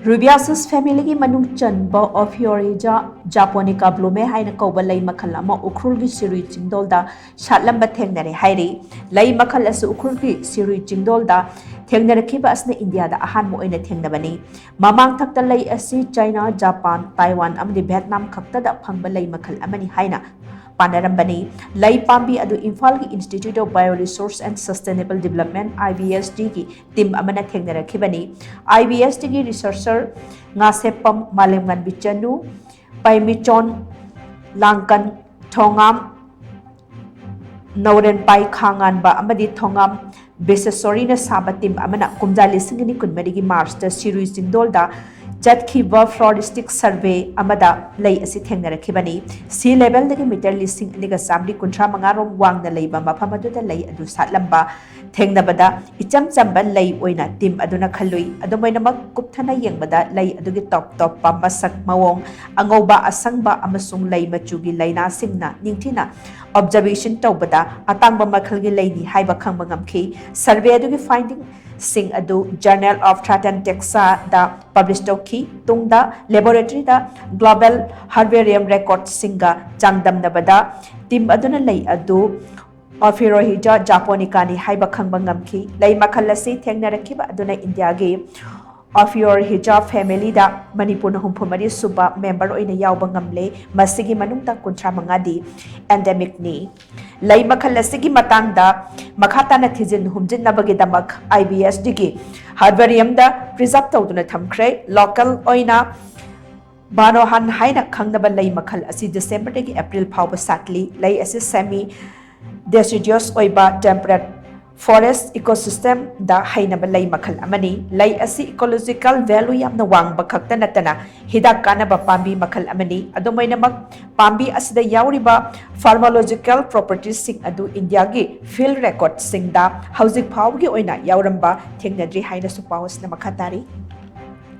RUBIACEAE family ki manung CHANBA Ophiorrhiza Japonica Blume HAINA Kouba Lei Makhal ama Ukhrul ki Shirui Chingdol Da Shatlamba Thengnare HAIRI Lei Makhal asu Ukhrul ki Shirui Chingdol Da Thengnare khiba asna India da ahan mo oina thengnabani mamang thakta lei asi China Japan Taiwan amdi Vietnam khakta da phangba Lei Makhal amani HAINA Panarambani Lei Pambi adu Imphal ki Institute of Bioresource and Sustainable Development IBSD ki team amana thengnare khibani IBSD ki researcher Ngasepam Malemgan Bichanu Paimichon Langkan Thongam Nauren Pai Khangan ba amadi Thongam Besasori na saba team amana kumjali singini kunmari March da Shirui Chingdol da Jatkiba floristic survey amada lei asi thengnare khibani sea level dagi meter listing aniga samdi kuntra mangarom wangna leiba mafamadu da lei adu Shatlamba Thengnabada icham chamba lei oina team aduna khalui adumoina mak kupthana yengbada lei adugi top pa masak mawong angoba asangba amasung lei machugi leina singna ningthina observation tawbada atangba makhalgi leini haiba khangba ngamkhi survey adugi finding sing adu Journal of Threatened Taxa da publish tauki tungda laboratory da global herbarium record singa changdamnabada team aduna lei adu Ophiorrhiza Japonica ni haiba khangba ngamki lei makhal asi thengnarakhiba aduna India gi Ophiorrhiza family da Manipur na humphumari suba member oina yawba ngamle masigi manungta kuntra mangadi endemic ni lei makhal asigi matangda makhatana thijin humjin nabagi damak IBSD gi herbarium da preserve tawduna thamkhre local oina banohan haina khangnaba lei makhal asi December dagi April phawba satli lei asi semi deciduous oiba temperate forest ecosystem da hainaba lei makhal amani lei asi ecological value yamna wangba khakta natana hidak kanaba pambi makhal amani adomaina mak pambi asida yauriba pharmacological properties sing adu India gi field record sing da housing phawgi oina yauramba thengnadri haina su pawas na makhatari